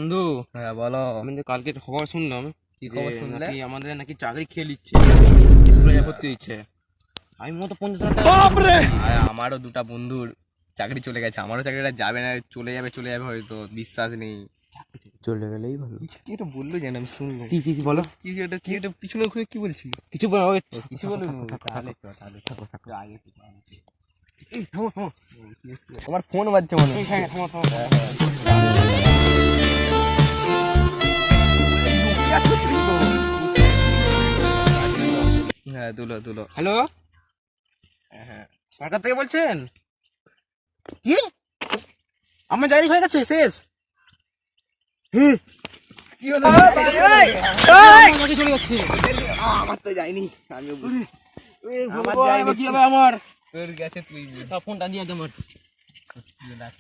বন্ধু, হ্যাঁ বলো। আমি তো কালকে খবর শুনলাম। কি খবর শুনলে? নাকি আমাদের নাকি চাকরি খেয়ে নিচ্ছে, স্কুলে ভর্তি দিচ্ছে। আমি মতো 50,000 টাকা আমারও দুটা বন্ধুর চাকরি চলে গেছে, আমারও চাকরিটা যাবে না, চলে যাবে হয়তো, বিশ্বাস নেই। চলে গেলেই ভালো। কি একটা বললো যেন আমি শুনলাম। কি বলো? কি একটা পিছনে ঘুরে কি বলছিল? কিছু বলো, কিছু বলো তোমার ফোন বাজছে মনে হয়। হ্যাঁ তুলো তুলো। হ্যালো, হ্যাঁ সরকার থেকে বলছেন? কি আমার চাকরি হয়ে গেছে, শেষ? কি হলো? চাকরি চলে যাচ্ছে। আমার তো যায়নি, আমিও এবার কি হবে আমার? তোর গেছে তুই ফোনটা দিয়ে তোমার।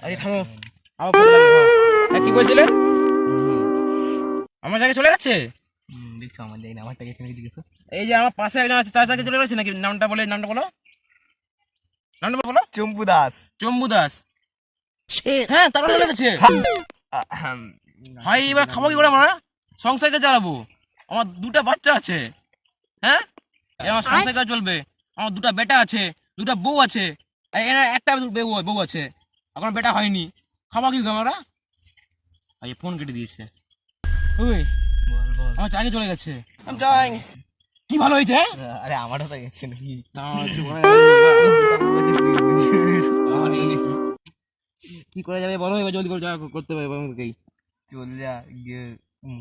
আরে থামো, আমার ফোন লাগে। কি বলছিলেন? আমার চাকরি চলে যাচ্ছে? দেখছো আমার যাই না, আমার টাকা তুমি দিকেছো। এই যে আমার পাশে একজন আছে, তার চাকরি চলে গেছে নাকি? নামটা বলো, নামটা বলো। চম্পু দাস। চম্বু দাস। হ্যাঁ, তারা চলে গেছে। ভাই এবার খাবো কি করে আমরা? সংসারটা চালাবো, আমার দুটা বাচ্চা আছে। হ্যাঁ, আমার সংসারটা চলবে, আমার দুটা বেটা আছে, দুটা বউ আছে। একটা বউ আছে, এখন বেটা হয়নি। খাবো কি করে আমরা? এই ফোন কেটে দিয়েছে। ওই আমার চাকরি চলে গেছে। কি ভালো হয়েছে? আরে আমারও তো গেছে নাকি? কি করা যাবে বলো, এবার জলদি করে যা করতে হবে আমাকেই। চল যা গিয়ে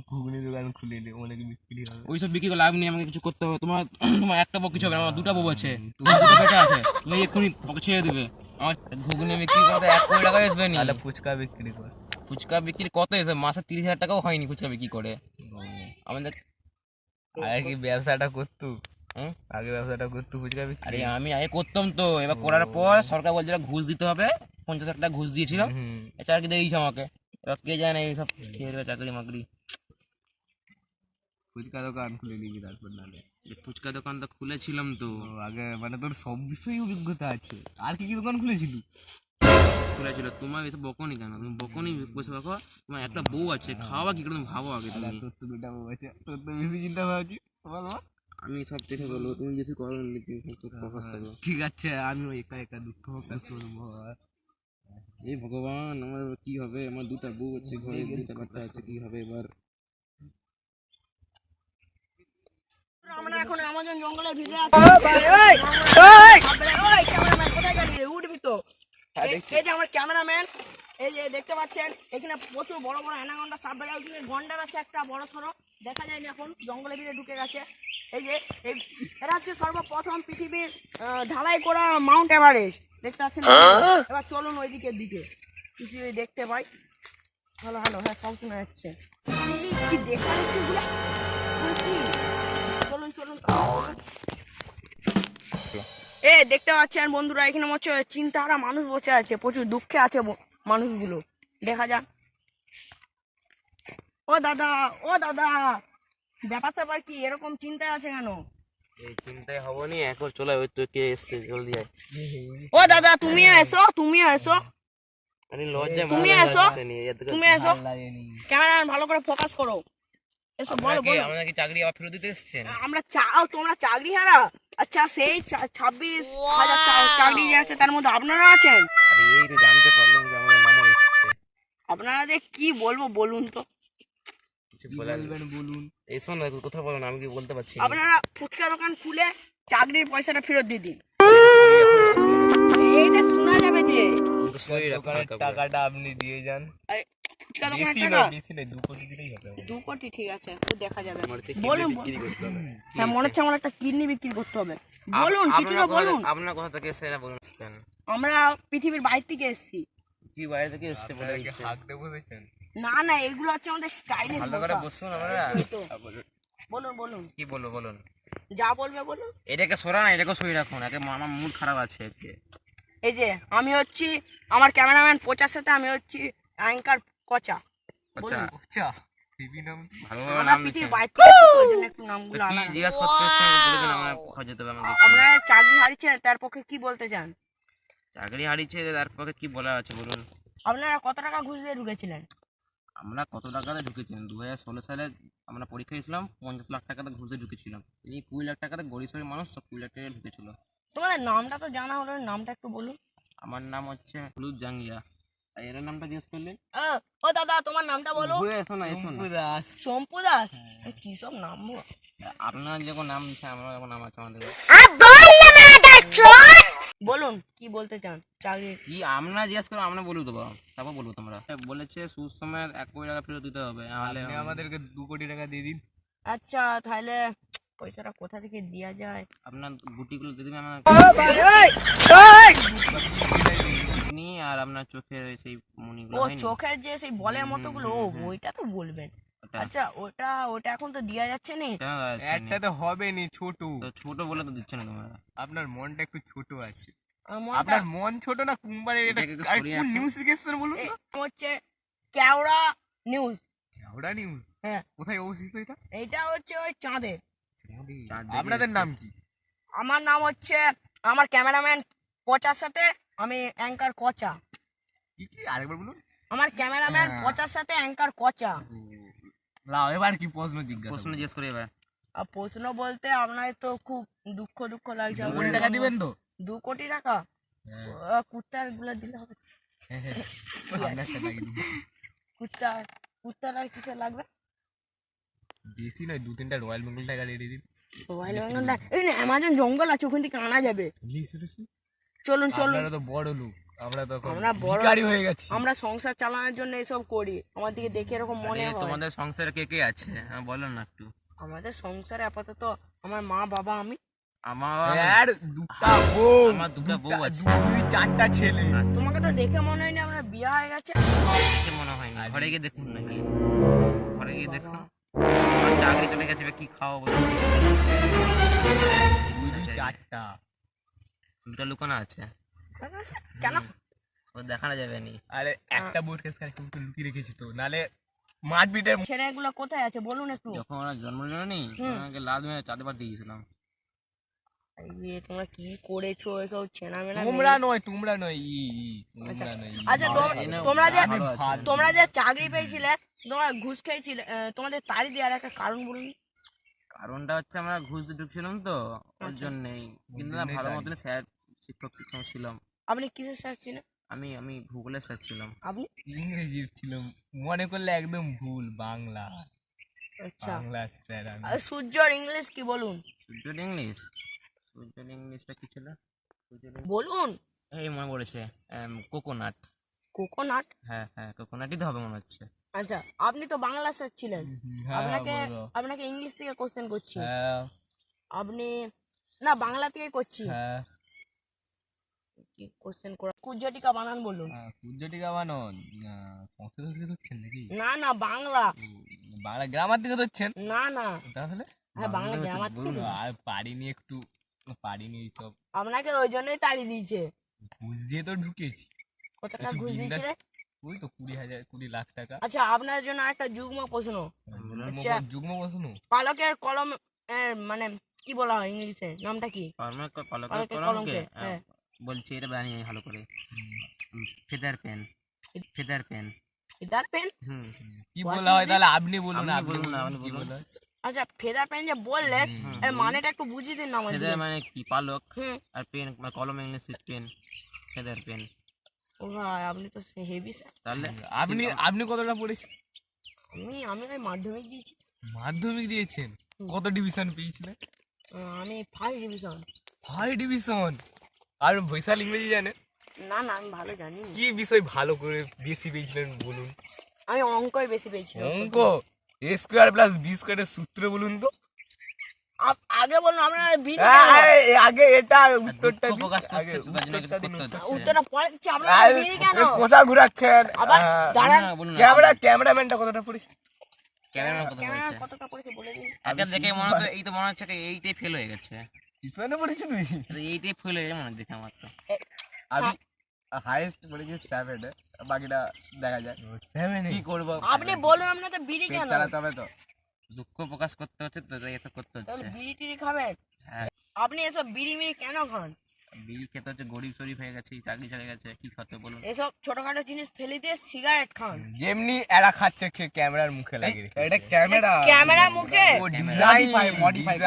ঘুগনি দোকান খুলে নে, অনেক বিক্রি হবে। ওইসব বিক্রি করে লাভ নেই, আমাকে কিছু করতে হবে। তোমার তোমার একটা বউ কিছু হবে না, আমার দুটা বউ আছে, তোমার দুটো বেটা আছে। তুমি এক্ষুনি ওকে ছেড়ে দেবে। আমার ঘুগনি বিক্রি করতে 1 কোটি টাকা আসবে নি। তাহলে ফুচকা বিক্রি কর। ফুচকা বিক্রি কত এসে? মাসে 30,000 টাকাও হয়নি ফুচকা বিক্রি করে আমাদের। আগে কি ব্যবসাটা করতু? হুম? আগে ব্যবসাটা করতু ফুচকা বিক্রি? আরে আমি আগে করতাম তো, এবার করার পর সরকার বলছিল ঘুষ দিতে হবে, 50,000 টাকা ঘুষ দিয়েছিল। চাকরি দিয়েছে আমাকে। এবার কে জানে এইসব খেয়ে দেবে চাকরি মাকরি। ফুচকা দোকান খুলে নিবি তারপর নালে। ফুচকা দোকানটা খুলেছিলাম তো। আগে মানে তোর সব বিষয়ে অভিজ্ঞতা আছে। আর কি কি দোকান খুলেছিলি? খুলেছিল। তোমার এসব বকনি কেন? তুমি বকনি বসে রাখো। তোমার একটা বউ আছে, খাওয়া কি করে তুমি ভাবো আগে তুমি। তোর তো দুটা বউ আছে, তোর তো বেশি চিন্তা ভাবছি। আমি সব দেখে বলবো, তুমি বেশি করো না। ঠিক আছে, আমি একা একা দুঃখ প্রকাশ করবো। এই ভগবান, আমার কি হবে? আমার দুটা বউ আছে, ঘরে দুটা বাচ্চা আছে, কি হবে এবার? আমরা এখন আমাজন জঙ্গলের ভিতরে আছি। ক্যামেরাম্যান কোথায় গেলি রে? উঠবি তো। এই যে আমার ক্যামেরাম্যান, এই যে দেখতে পাচ্ছেন এখানে প্রচুর বড় বড় অ্যানাকোন্ডা সাপ বেড়া, ওইখানে গন্ডার আছে একটা বড় সড়ো, দেখা যায়নি এখন, জঙ্গলের ভিতরে ঢুকে গেছে। এই যে এরা হচ্ছে সর্বপ্রথম পৃথিবীর ঢালাই করা মাউন্ট এভারেস্ট, দেখতে পাচ্ছেন। এবার চলুন ওই দিকের দিকে, কিছু দেখতে পাই। হ্যালো হ্যালো, হ্যাঁ সব শোনা যাচ্ছে। কি দেখা যাচ্ছে এগুলা? চলুন চলুন। এ দেখতে পাচ্ছেন বন্ধুরা, এখানে হচ্ছে চিন্তাহারা মানুষ বসে আছে, প্রচুর দুঃখে আছে মানুষগুলো, দেখা যাক। ও দাদা, ও দাদা, ব্যাপার স্যাপার কি এরকম চিন্তায় আছে কেন? এই চিন্তায় হবো নি, এখন চলে ওই তো কে এসছে, জলদি আয়। ও দাদা তুমিও এসো, তুমিও এসো, আরে লজ্জা তুমি এসো, তুমি এসো। ক্যামেরাম্যান ভালো করে ফোকাস করো। এসো, বলো বলো। আমরা কি চাকরি আবার ফেরত দিতে এসেছেন? আমরা তোমরা চাকরি হারা? আচ্ছা, সেই 26,000 চাকরি যে আছে তার মধ্যে আপনারা আছেন? আরে এই তো জানতে পারলাম যে আমাদের নামও এসেছে। আপনাদের কি বলবো বলুন তো? কিছু বলবেন বলুন। এই শোন না, কথা বলো না, আমি কি বলতে পারছি না। আপনারা ফুচকা দোকান খুলে চাকরির পয়সাটা ফেরত দিয়ে দিন। এইটা শোনা যাবে যে টাকাটা আপনি দিয়ে যান। ফুচকা দোকানের টাকা 2 কোটি দিলেই হবে। 2 কোটি ঠিক আছে, তো দেখা যাবে। বলুন। হ্যাঁ, মনে হচ্ছে আমার একটা কিডনি বিক্রি করতে হবে। বলুন, কিছুটা বলুন। আপনার কথা থেকে এসে বলুন। আমরা পৃথিবীর বাইরে থেকে এসেছি। কি বাইরে থেকে এসেছে বলে দিচ্ছে? হাঁক দেবো বলেছেন? না না, এগুলো হচ্ছে আমাদের স্টাইলিশ। ভালো করে বসুন আমরা। বলুন বলুন, কি বলবো বলুন? যা বলবে বলুন। এটাকে সরা না, এটাকে সরিয়ে রাখুন। আমার মুড খারাপ আছে আজকে। এই যে আমি হচ্ছি, আমার ক্যামেরাম্যান পচার সাথে আমি হচ্ছি অ্যাঙ্কার কচা। বলুন। আচ্ছা টিভি নাম ভালো আমরা পৃথিবীর বাইরে থেকে এসেছি, ওই জন্য একটু নামগুলো কি আলাদা। জিজ্ঞাসা করতে এসেছেন বলে দিন, আমরা খোঁজ যেতে হবে আমাকে। আমরা চাকরি হারিয়েছেন, তার পক্ষে কি বলতে চান? চাকরি হারিয়েছে, তারপরে কি বলার আছে বলুন। আপনারা কত টাকা ঘুষ দিয়ে ঢুকেছিলেন? আমরা কত টাকাতে ঢুকেছিলাম 2016 সালে আমরা পরীক্ষা দিয়েছিলাম, 50 লাখ টাকাতে ঘুষে ঢুকেছিলাম। এই 20 লাখ টাকাতে গরিবের মানুষ সব 20 লাখ টাকা ঢুকেছিল। তোমাদের নামটা তো জানা হলো, নামটা একটু বলুন। আমার নাম হচ্ছে হলুদ জাঙ্গিয়া। আর এর নামটা জিজ্ঞেস করলেন? ও দাদা, তোমার নামটা বলো। এসো না, এসো না। চম্পু দাস। কি সব নাম বলো? আপনার যখন নাম আছে, আমার যখন নাম আছে আমাদের। বলুন কি বলতে চান চাকরি। কি আমরা জিজ্ঞেস করো, আমরা বলবো দেবো, তারপর বলবো তোমরা। বলেছে সুদ সময় 1 কোটি টাকা ফেরত দিতে হবে, নাহলে আপনি আমাদেরকে 2 কোটি টাকা দিয়ে দিন। আচ্ছা তাহলে পয়সাটা কোথা থেকে দেওয়া যায়? আপনার গুটিগুলো দিয়ে দিবেন আমার আর আপনার চোখের সেই মণিগুলো। ও চোখের যে সেই বলের মতো গুলো, ওইটা তো বলবেন। আচ্ছা ওটা এখন তো দেওয়া যাচ্ছে না। একটা তো হবে নি, ছোট। তো ছোট বলে তো দিচ্ছ না তোমরা। আপনার মনটা একটু ছোট আছে। আমার আপনার মন ছোট না কুম্বারের? এটা এটাকে একটু আর সরিয়ে কোন রাখুন। নিউজ জিজ্ঞেস বলুন তো? হচ্ছে কেওড়া নিউজ। ওটা নিউজ? হ্যাঁ, কোথায় অবস্থিত এটা? এইটা হচ্ছে ওই চাঁদে। আপনাদের নাম কি? আমার নাম হচ্ছে, আমার ক্যামেরাম্যান পচার সাথে আমি অ্যাঙ্কার কচা। কি কি আরেকবার বলুন। আমার ক্যামেরাম্যান পচার সাথে অ্যাঙ্কার কচা। লাও, এবার কি প্রশ্ন জিজ্ঞাসা? প্রশ্ন জিজ্ঞেস করে এবার। আর প্রশ্ন বলতে আপনার তো খুব দুঃখ লাগছে। 2 কোটি টাকা দিবেন তো? 2 কোটি টাকা? কুত্তার গুলো দিলে হবে? আপনার টাকা লাগিয়ে দিন। কুত্তার আর কিছু লাগবে? বেশি নয়, 2-3টা রয়্যাল বেঙ্গল টাকা রেডি দিন। রয়্যাল বেঙ্গলটা এই না, অ্যামাজন জঙ্গল আছে, ওখান থেকে আনা যাবে। চলুন চলুন। আপনারা তো বড় লোক, আমরা তো আমরা বড় ভিখারি হয়ে গেছি। আমরা সংসার চালানোর জন্য এসব করি। আমার দিকে দেখে এরকম মনে আরে, হয়। তোমাদের সংসারে কে কে আছে বলো না একটু। আমাদের সংসারে আপাতত আমার মা বাবা আমি। আমার আর দুটা বউ, আমার দুটো বউ আছে। 2-4টা ছেলে। তোমাকে তো দেখে মনে হয় না আমার বিয়ে হয়ে গেছে। দেখে মনে হয় না। ঘরে গিয়ে দেখুন নাকি, ঘরে গিয়ে দেখুন। আমার চাকরি চলে গেছে, এবার কি খাওয়া বলো? 2-4টা। দুটো লুকানো আছে, কেন? ও দেখানো যাবে নি। আরে একটা বউর কাছে একটু লুকিয়ে রেখেছি তো, নালে মারপিটের। ছেলেগুলো কোথায় আছে বলুন একটু। যখন ওরা জন্ম নিল নি, আমাকে লাল মেয়ে চাঁদে পাঠিয়ে দিয়েছিলাম। এই তোমরা কি করেছো এসব ছেনা মেনা? তোমরা নয়, তোমরা নয়, তোমরা নয়। আচ্ছা এনে তোমরা যে ভালো আছে। তোমরা যে চাকরি পেয়েছিলে, তোমরা ঘুষ খেয়েছিলে, তোমাদের তাড়ি দেওয়ার একটা কারণ বলুন। কারণটা হচ্ছে আমরা ঘুষ দিয়ে ঢুকছিলাম তো, ওর জন্যই। কিন্তু না, ভালো মতন স্যার শিক্ষক ছিলাম। আপনি কিসের স্যার ছিলেন? আমি আমি ভূগোলের স্যার ছিলাম। আপনি? ইংরেজির ছিল, মনে করলে একদম ভুল। বাংলা, আচ্ছা। বাংলা স্যার আমি। আর সূর্যর ইংলিশ কি বলুন? সূর্যের ইংলিশ, সূর্যের ইংলিশটা কি ছিল? বলুন। এই মনে পড়েছে, কোকোনাট। কোকোনাট? হ্যাঁ হ্যাঁ, কোকোনাটই তো হবে মনে হচ্ছে। আচ্ছা আপনি তো বাংলা স্যার ছিলেন, আপনাকে বলো। আপনাকে ইংলিশ থেকে কোশ্চেন করছি। হ্যাঁ, আপনি না, বাংলা থেকে করছি। হ্যাঁ। কি কোশ্চেন করা? কুজ্জটিকা বানান বলুন। সূর্যটিকা বানো সংস্কৃত থেকে ধরছেন নাকি? না না, বাংলা। বাংলা গ্রামার থেকে ধরছেন? না না, তাহলে হ্যাঁ বাংলা গ্রামার থেকে বলুন। ধরছি। আর পারিনি, একটু পারিনি সব। আপনাকে ওই জন্যই তাড়ি দিয়েছে। ঘুষ দিয়ে তো ঢুকেছি। কত টাকা কিছু ঘুষ বিন্দাস- দিয়েছিলে? ওই তো 20 লাখ টাকা। আচ্ছা আপনার জন্য একটা যুগ্ম প্রশ্ন। আচ্ছা। যুগ্ম প্রশ্ন। পালকের কলম মানে কি বলা হয় ইংলিশে, নামটা কি? পালকের পালকের কলমকে কলমকে, হ্যাঁ। বলছি, এটা জানি আমি ভালো করে। Feather pen, feather pen. Feather pen? হুম। কি What বলা is হয় this? তাহলে আপনি বলুন। আপনি আপনি বলুন না, বলুন, আপনি কি বলুন। বলা হয়? আচ্ছা ফেদার পেন যে বললেন, এর মানেটা একটু বুঝিয়ে দিন না আমাদের। ফেদার মানে কি? পালক। হুম। আর পেন মানে কলম, ইংলিশে পেন, ফেদার পেন। ও ভাই আপনি তো হেভি স্যার। তাহলে আপনি কতটা পড়েছেন? আমি ওই মাধ্যমিক দিয়েছি। মাধ্যমিক দিয়েছেন? কত ডিভিশন পেয়েছিলেন? আমি 5 ডিভিশন। 5 ডিভিশন? আর বৈশাল ইংরেজি জানেন? না না, আমি ভালো জানি না। কি বিষয় ভালো করে বেশি পেয়েছিলেন বলুন? আমি অঙ্কই বেশি পেয়েছি। অঙ্ক? a স্কয়ার প্লাস b স্কয়ারের সূত্র বলুন তো। আগে বলুন আপনার বিড়ি আগে এটা উত্তরটা দুঃখ দিন। প্রকাশ করছে, আগে তার জন্য উত্তরটা কিছু দিন, করতে উত্তরটা। হচ্ছে। উত্তরটা পরে দিচ্ছি, আপনার আরে, বিড়ি কেন? কোথা ঘুরাচ্ছেন? আবার দাঁড়ান। বলুন না। ক্যামেরাম্যানটা কতটা পড়েছে? ক্যামেরাম্যান কত ক্যামেরা হয়েছে? কতটা পড়েছে বলে দিন। একটা দেখে মনে হচ্ছে, এই তো মনে হচ্ছে এইটাই ফেল হয়ে গেছে। পিছনে পড়েছি তুই? এইটাই ফেল হয়ে মনে হয় দেখে আমার তো। আমি হাইয়েস্ট পড়েছি 7, বাকিটা দেখা যায়। 7 কি করব? আপনি বলুন আপনার তো বিড়ি পেট কেন? চালাতে হবে তো। দুঃখ প্রকাশ করতে হচ্ছে তো, তাই এসব করতে তাহলে হচ্ছে। বিড়ি টিড়ি খাবেন? হ্যাঁ। আপনি এসব বিড়ি মিড়ি কেন খান? বিড়ি খেতে হচ্ছে, গরিব শরীফ হয়ে গেছে, চাকরি চলে গেছে, কি খেতে বলুন? এসব ছোটখাটো জিনিস ফেলে দিয়ে সিগারেট খান। যেমনি এরা খাচ্ছে ক্যামেরার মুখে লাগিয়ে রেখেছে। এটা ক্যামেরা ক্যামেরা মুখে ও modify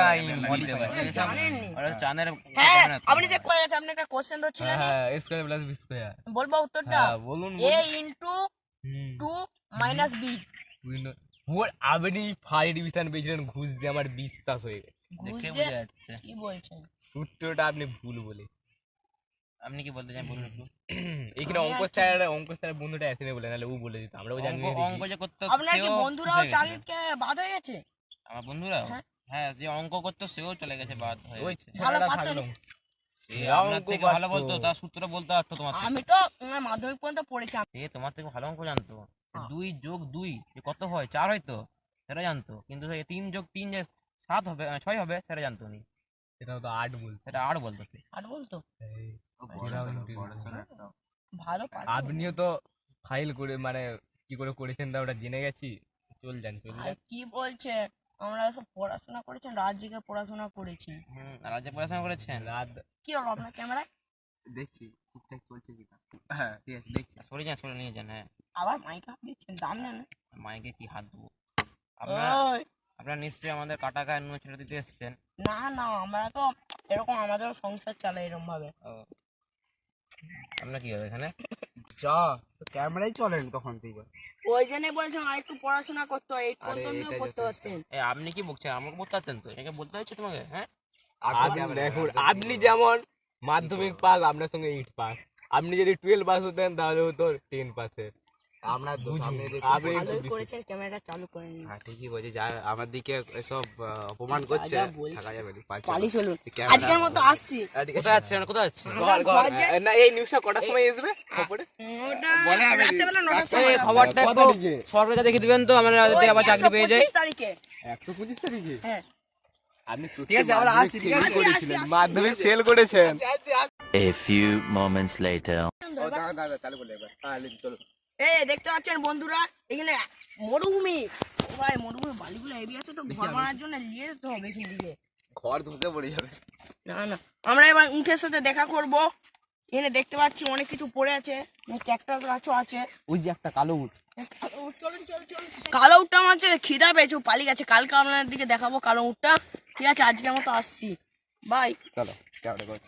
করে, জানেননি? ওরা চাঁদের হ্যাঁ ক্যামেরা তো। আপনি চেক করে গেছেন, আপনি একটা কোশ্চেন ধরছিলেন, হ্যাঁ স্কয়ার প্লাস বি স্কয়ার। বলবো উত্তরটা? বলুন a ইনটু 2 মাইনাস b। ওর আপনি ফাইভ ডিভিশন পেয়েছিলেন ঘুষ দিয়ে, আমার বিশ্বাস হয়ে গেছে। দেখে বুঝতে- বোঝা যাচ্ছে। কি বলছেন? সূত্রটা আপনি ভুল বলে। আপনি কি বলতে চান বলুন একটু? এখানে আমি অঙ্ক স্যার বন্ধুটা আসেনি বলে, নাহলে ও বলে দিত, আমরাও জানি অঙ্ক অঙ্ক যে করতে আপনার কি বন্ধুরাও চাকরিতে বাদ হয়ে গেছে? আমার বন্ধুরাও, হ্যাঁ। হ্যাঁ, যে অঙ্ক করতো সেও চলে গেছে, বাদ হয়ে ওই গেছে। ভালো ছেলেটা পারতো থাকলো। না। সে সে আপনার অঙ্ক থেকে ভালো পারতো। বলতো, তার সূত্রটা বলতে পারতো তোমার থেকে। আমি তো মাধ্যমিক পর্যন্ত পড়েছি। সে তোমার থেকে ভালো অঙ্ক জানতো। হ্যাঁ। 2 যোগ 2 কত হয়, 4 হয়তো, সেটা জানতো। কিন্তু 3 যোগ 3 যে 7 হবে, 6 হবে, সেটা জানতো নি। সেটাও তো 8 বলছে। সেটা আর বলতো সে। আর বলতো সেটাও ভালো পারতো। আপনিও তো ফাইল করে মানে কি করে করেছেন তা ওটা জেনে গেছি। চল যান আর কি বলছে, আমরা সব পড়াশোনা করেছেন, রাত জেগে পড়াশোনা করেছি। রাজ্যে পড়াশোনা করেছেন? রাত কি হলো আপনার ক্যামেরায়? দেখছি ঠিকঠাক চলছে কিনা। হ্যাঁ ঠিক আছে দেখছি। সরে নিয়ে যান। হ্যাঁ, আবার মাইক হাত দিচ্ছেন, দাম নেন। মাইকে কি হাত দেবো? আপনারা ওই, আপনারা নিশ্চয়ই আমাদের কাটা গায়ে নুন ছেড়ে দিতে এসেছেন। না না, আমরা তো এরকম আমাদের সংসার চালাই এরকম ভাবে। আপনার কি হবে এখানে? যা তো ক্যামেরাই চলেনি তখন থেকে। ওই জন্য বলছেন আর একটু পড়াশোনা করতে হয়, এই আরে পর্যন্ত এটা করতে যথেষ্ট। পারতেন। আপনি কি বলছেন? আমাকে বলতে পারতেন তো, একে বলতে হচ্ছে তোমাকে? হ্যাঁ, দেখুন আপনি যেমন মাধ্যমিক পাস, আপনার সঙ্গে 8 পাস। আপনি যদি 12 পাস হতেন তাহলে হতো 10 পাসের। আমরা তো সামনে দেখে আপনি ভালোই করেছেন, ক্যামেরাটা চালু করেন। হ্যাঁ ঠিকই বলছে, যা আমার দিকে এসব অপমান করছে যা বলছে। থাকা যাবে না, পারছি চালি না। চলুন, ক্যামেরা- আজকের মতো আসছি। ঠিক আছে। কোথায় যাচ্ছেন? কোথায় যাচ্ছেন? ঘর যাই। না এই নিউজটা কটার সময় আসবে খবরে? ওটা বলে আমি- রাত্রেবেলা 9টার রাত্রে- সময়। এই খবরটা একটু সরকারে দেখে দিবেন তো, আমরা যাতে আবার চাকরি পেয়ে যাই। 125 তারিখে। 125 তারিখে হ্যাঁ আপনি ঠিক আছে আমরা আসছি, ঠিক আছে। আসছি, আসছি। মাধ্যমিক ফেল করেছেন। A few moments later. চালু করলে একবার। হ্যাঁ চলো। এই দেখতে পাচ্ছেন বন্ধুরা, এখানে মরুভূমি, ভাই মরুভূমি বালিগুলো এরিয়া আছে তো, ঘর বানানোর জন্য নিয়ে যেতে হবে এখান থেকে। ঘর ধসে পড়ে যাবে। না না, আমরা এবার উঠের সাথে দেখা করব। এখানে দেখতে পাচ্ছি অনেক কিছু পড়ে আছে, ট্র্যাক্টর গাছও আছে। ওই যে একটা কালো উট। কালো উটটা আমার হচ্ছে খিদা পেয়েছে, ও পালিয়ে গেছে। কালকে আপনাদের দিকে দেখাবো কালো উটটা। ঠিক আছে, আজকের মতো আসছি, বাই। চলো ক্যামেরা কর।